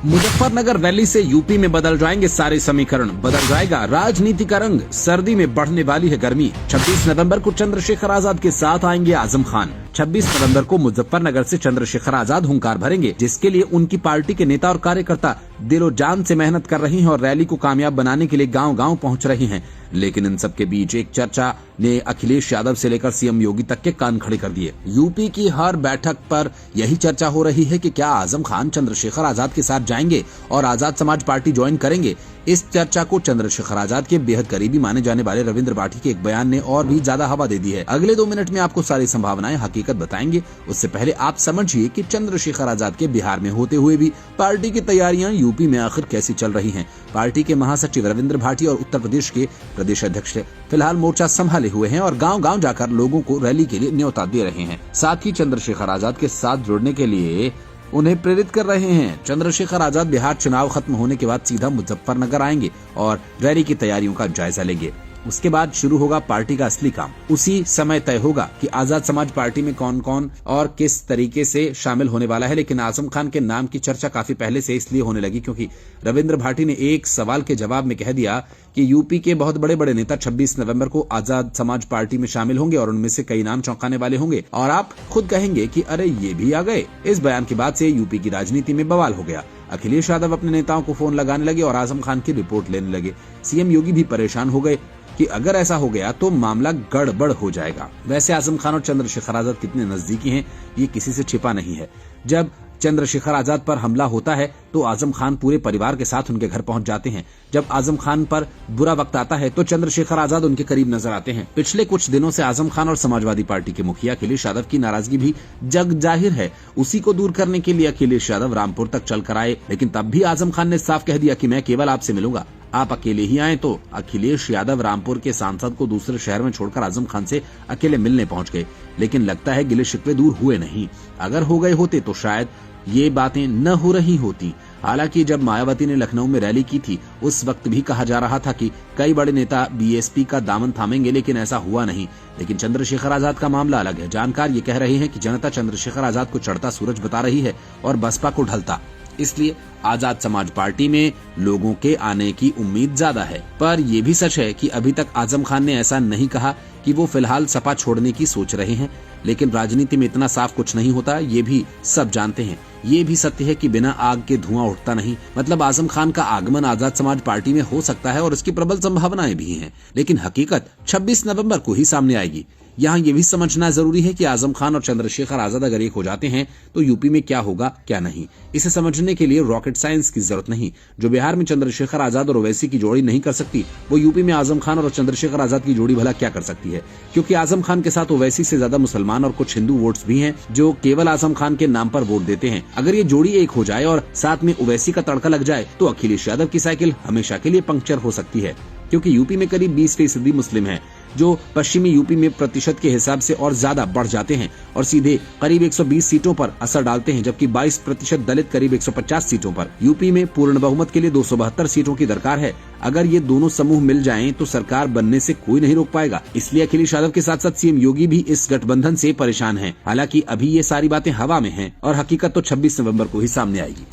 Muzaffarnagar rally से UP में बदल जाएंगे सारे समीकरण, बदल जाएगा राजनीति का रंग, सर्दी में बढ़ने वाली है गर्मी। 26 नवंबर को चंद्रशेखर आजाद के साथ आएंगे आजम खान। 26 नवंबर को मुजफ्फरनगर से चंद्रशेखर आजाद हुंकार भरेंगे, जिसके लिए उनकी पार्टी के नेता और कार्यकर्ता दिलो जान से मेहनत कर रही हैं और रैली को कामयाब बनाने के लिए गांव-गांव पहुंच रही हैं। लेकिन इन सब के बीच एक चर्चा ने अखिलेश यादव से लेकर सीएम योगी तक के कान खड़े कर दिए। यूपी की हर बैठक पर यही चर्चा हो रही है कि क्या आजम खान चंद्रशेखर आजाद के साथ जाएंगे और आजाद समाज पार्टी ज्वाइन करेंगे। इस चर्चा को चंद्रशेखर आजाद के बेहद करीबी माने जाने वाले रविंद्र भाटी के एक बयान ने और भी ज्यादा हवा दे दी है। अगले 2 मिनट में आपको सारी संभावनाएं हकीकत बताएंगे। उससे पहले आप समझिए कि चंद्रशेखर आजाद के बिहार में होते हुए भी पार्टी की तैयारियां यूपी में आखिर कैसी चल रही हैं। पार्टी के महासचिव रविंद्र भाटी और उत्तर प्रदेश के प्रदेश अध्यक्ष फिलहाल मोर्चा संभाले हुए हैं और गांव-गांव जाकर लोगों को रैली के लिए न्योता दे रहे हैं। साथ ही चंद्रशेखर आजाद के साथ जुड़ने के लिए उन्हें प्रेरित कर रहे हैं। चंद्रशेखर आजाद बिहार चुनाव खत्म होने के बाद सीधा मुजफ्फरनगर आएंगे और रैली की तैयारियों का जायजा लेंगे। उसके बाद शुरू होगा पार्टी का असली काम। उसी समय तय होगा कि आजाद समाज पार्टी में कौन कौन और किस तरीके से शामिल होने वाला है। लेकिन आजम खान के नाम की चर्चा काफी पहले से इसलिए होने लगी क्योंकि रविंद्र भाटी ने एक सवाल के जवाब में कह दिया कि यूपी के बहुत बड़े बड़े नेता 26 नवंबर को आजाद समाज पार्टी में शामिल होंगे और उनमें से कई नाम चौंकाने वाले होंगे और आप खुद कहेंगे कि अरे ये भी आ गए। इस बयान के बाद से यूपी की राजनीति में बवाल हो गया। अखिलेश यादव अपने नेताओं को फोन लगाने लगे और आजम खान की रिपोर्ट लेने लगे। सीएम योगी भी परेशान हो गए कि अगर ऐसा हो गया तो मामला गड़बड़ हो जाएगा। वैसे आजम खान और चंद्रशेखर आजाद कितने नजदीकी हैं ये किसी से छिपा नहीं है। जब चंद्रशेखर आजाद पर हमला होता है तो आजम खान पूरे परिवार के साथ उनके घर पहुंच जाते हैं। जब आजम खान पर बुरा वक्त आता है तो चंद्रशेखर आजाद उनके करीब नजर आते हैं। पिछले कुछ दिनों से आजम खान और समाजवादी पार्टी के मुखिया अखिलेश यादव की नाराजगी भी जग जाहिर है। उसी को दूर करने के लिए अखिलेश यादव रामपुर तक चल कर आए, लेकिन तब भी आजम खान ने साफ कह दिया कि मैं केवल आपसे मिलूंगा, आप अकेले ही आए। तो अखिलेश यादव रामपुर के सांसद को दूसरे शहर में छोड़कर आजम खान से अकेले मिलने पहुंच गए। लेकिन लगता है गिले शिकवे दूर हुए नहीं। अगर हो गए होते तो शायद ये बातें न हो रही होती। हालांकि जब मायावती ने लखनऊ में रैली की थी उस वक्त भी कहा जा रहा था कि कई बड़े नेता बीएसपी का दामन थामेंगे, लेकिन ऐसा हुआ नहीं। लेकिन चंद्रशेखर आजाद का मामला अलग है। जानकार ये कह रहे हैं कि जनता चंद्रशेखर आजाद को चढ़ता सूरज बता रही है और बसपा को ढलता। इसलिए आजाद समाज पार्टी में लोगों के आने की उम्मीद ज्यादा है। पर यह भी सच है कि अभी तक आजम खान ने ऐसा नहीं कहा कि वो फिलहाल सपा छोड़ने की सोच रहे हैं। लेकिन राजनीति में इतना साफ कुछ नहीं होता, ये भी सब जानते हैं। ये भी सत्य है कि बिना आग के धुआं उठता नहीं। मतलब आजम खान का आगमन आजाद समाज पार्टी में हो सकता है और इसकी प्रबल संभावनाएं भी हैं। लेकिन हकीकत 26 नवंबर को ही सामने आएगी। यहाँ ये भी समझना जरूरी है कि आजम खान और चंद्रशेखर आजाद अगर एक हो जाते हैं तो यूपी में क्या होगा क्या नहीं। इसे समझने के लिए रॉकेट साइंस की जरूरत नहीं। जो बिहार में चंद्रशेखर आजाद और ओवैसी की जोड़ी नहीं कर सकती, वो यूपी में आजम खान और चंद्रशेखर आजाद की जोड़ी भला क्या कर सकती है। क्योंकि आजम खान के साथ ओवैसी से ज्यादा मुसलमान और कुछ हिंदू वोट्स भी हैं जो केवल आजम खान के नाम पर वोट देते हैं। अगर ये जोड़ी एक हो जाए और साथ में ओवैसी का तड़का लग जाए तो अखिलेश यादव की साइकिल हमेशा के लिए पंक्चर हो सकती है। क्योंकि यूपी में करीब 20% मुस्लिम हैं, जो पश्चिमी यूपी में प्रतिशत के हिसाब से और ज्यादा बढ़ जाते हैं और सीधे करीब 120 सीटों पर असर डालते हैं, जबकि 22% दलित करीब 150 सीटों पर। यूपी में पूर्ण बहुमत के लिए 272 सीटों की दरकार है। अगर ये दोनों समूह मिल जाएं तो सरकार बनने से कोई नहीं रोक पाएगा। इसलिए अखिलेश यादव के साथ साथ सीएम योगी भी इस गठबंधन से परेशान हैं। हालांकि अभी ये सारी बातें हवा में हैं और हकीकत तो 26 नवंबर को ही सामने आएगी।